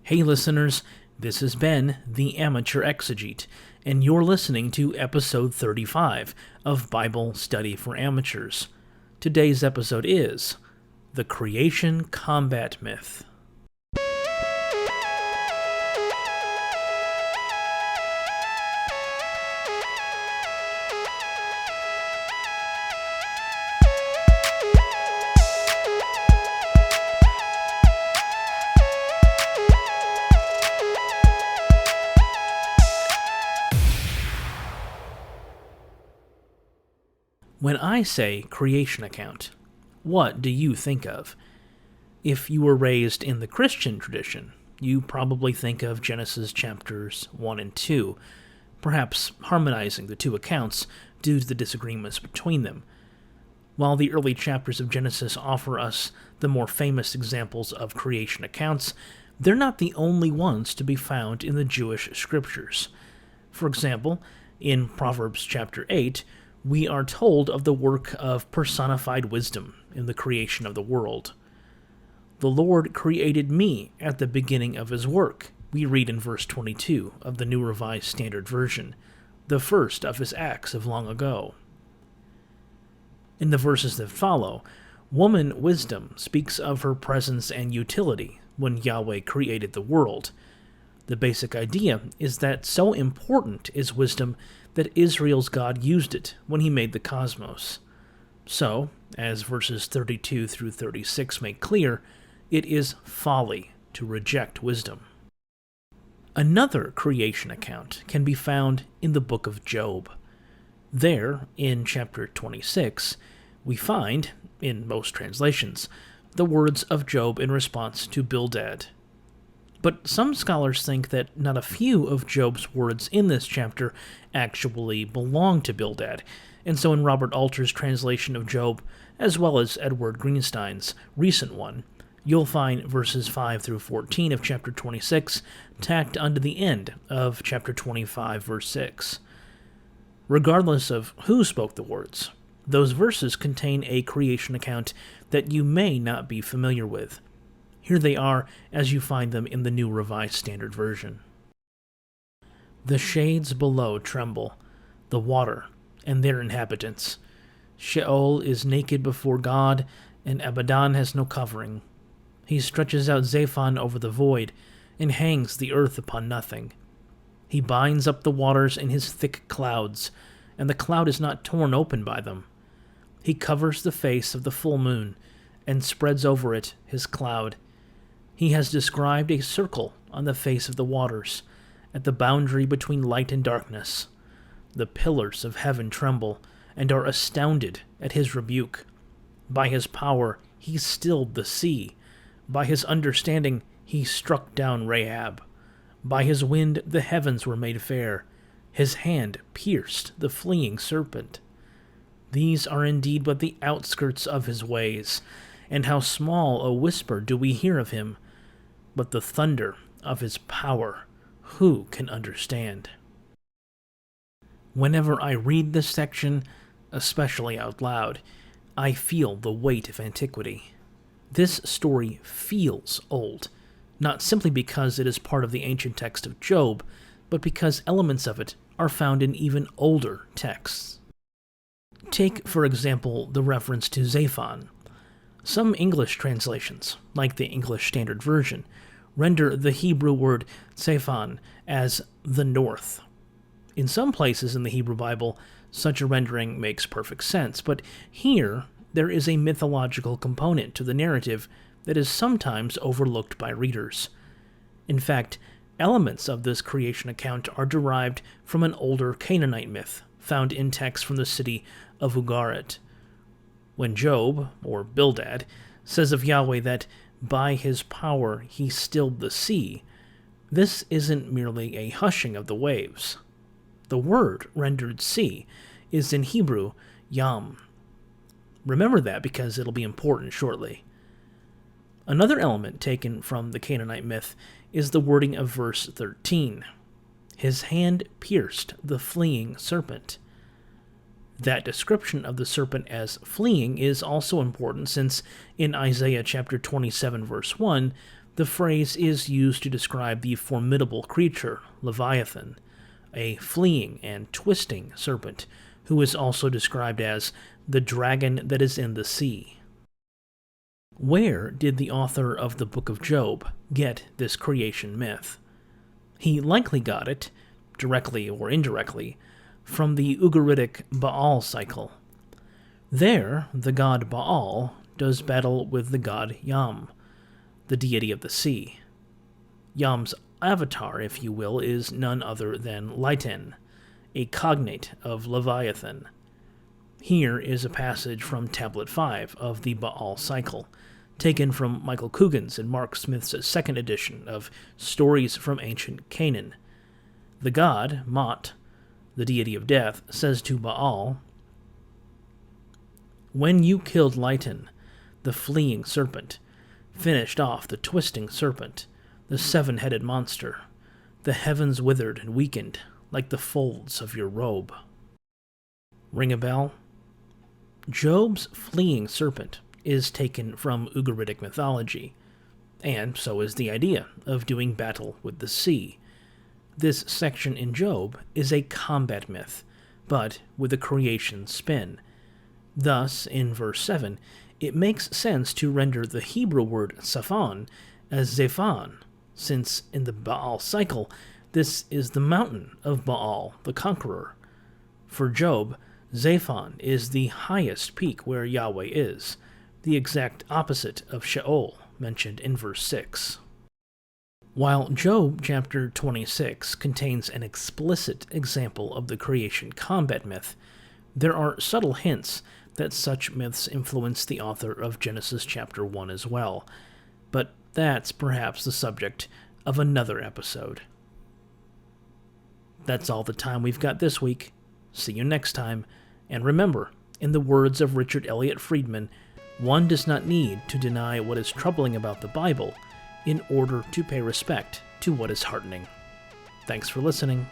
Hey listeners, this is Ben, the Amateur Exegete, and you're listening to episode 35 of Bible Study for Amateurs. Today's episode is The Creation Combat Myth. When I say creation account, what do you think of? If you were raised in the Christian tradition, you probably think of Genesis chapters 1 and 2, perhaps harmonizing the two accounts due to the disagreements between them. While the early chapters of Genesis offer us the more famous examples of creation accounts, they're not the only ones to be found in the Jewish scriptures. For example, in Proverbs chapter 8, we are told of the work of personified wisdom in the creation of the world. The Lord created me at the beginning of his work, we read in verse 22 of the New Revised Standard Version, the first of his acts of long ago. In the verses that follow, woman wisdom speaks of her presence and utility when Yahweh created the world. The basic idea is that so important is wisdom that Israel's God used it when he made the cosmos. So, as verses 32 through 36 make clear, it is folly to reject wisdom. Another creation account can be found in the book of Job. There, in chapter 26, we find, in most translations, the words of Job in response to Bildad. But some scholars think that not a few of Job's words in this chapter actually belong to Bildad, and so in Robert Alter's translation of Job, as well as Edward Greenstein's recent one, you'll find verses 5 through 14 of chapter 26 tacked onto the end of chapter 25, verse 6. Regardless of who spoke the words, those verses contain a creation account that you may not be familiar with. Here they are as you find them in the New Revised Standard Version. The shades below tremble, the water, and their inhabitants. Sheol is naked before God, and Abaddon has no covering. He stretches out Zaphon over the void, and hangs the earth upon nothing. He binds up the waters in his thick clouds, and the cloud is not torn open by them. He covers the face of the full moon, and spreads over it his cloud. He has described a circle on the face of the waters, at the boundary between light and darkness. The pillars of heaven tremble, and are astounded at his rebuke. By his power he stilled the sea. By his understanding he struck down Rahab. By his wind the heavens were made fair. His hand pierced the fleeing serpent. These are indeed but the outskirts of his ways, and how small a whisper do we hear of him. But the thunder of his power, who can understand? Whenever I read this section, especially out loud, I feel the weight of antiquity. This story feels old, not simply because it is part of the ancient text of Job, but because elements of it are found in even older texts. Take, for example, the reference to Zaphon. Some English translations, like the English Standard Version, render the Hebrew word Zaphon as the north. In some places in the Hebrew Bible, such a rendering makes perfect sense, but here there is a mythological component to the narrative that is sometimes overlooked by readers. In fact, elements of this creation account are derived from an older Canaanite myth found in texts from the city of Ugarit. When Job, or Bildad, says of Yahweh that by his power he stilled the sea, this isn't merely a hushing of the waves. The word rendered sea is in Hebrew yam. Remember that because it'll be important shortly. Another element taken from the Canaanite myth is the wording of verse 13. His hand pierced the fleeing serpent. That description of the serpent as fleeing is also important since in Isaiah chapter 27 verse 1, The phrase is used to describe the formidable creature, Leviathan, a fleeing and twisting serpent, who is also described as the dragon that is in the sea. Where did the author of the Book of Job get this creation myth? He likely got it, directly or indirectly, from the Ugaritic Baal cycle. There, the god Baal does battle with the god Yam, the deity of the sea. Yam's avatar, if you will, is none other than Liten, a cognate of Leviathan. Here is a passage from Tablet 5 of the Baal cycle, taken from Michael Coogan's and Mark Smith's second edition of Stories from Ancient Canaan. The god, Mot, the deity of death, says to Baal, "When you killed Liten, the fleeing serpent, finished off the twisting serpent, the seven-headed monster, the heavens withered and weakened like the folds of your robe." Ring a bell? Job's fleeing serpent is taken from Ugaritic mythology, and so is the idea of doing battle with the sea. This section in Job is a combat myth, but with a creation spin. Thus, in verse 7, it makes sense to render the Hebrew word Saphon as Zephan, since in the Baal cycle, this is the mountain of Baal, the conqueror. For Job, Zaphon is the highest peak where Yahweh is, the exact opposite of Sheol, mentioned in verse 6. While Job chapter 26 contains an explicit example of the creation combat myth, there are subtle hints that such myths influence the author of Genesis chapter 1 as well, but that's perhaps the subject of another episode. That's all the time we've got this week. See you next time, and remember, in the words of Richard Elliott Friedman, one does not need to deny what is troubling about the Bible in order to pay respect to what is heartening. Thanks for listening.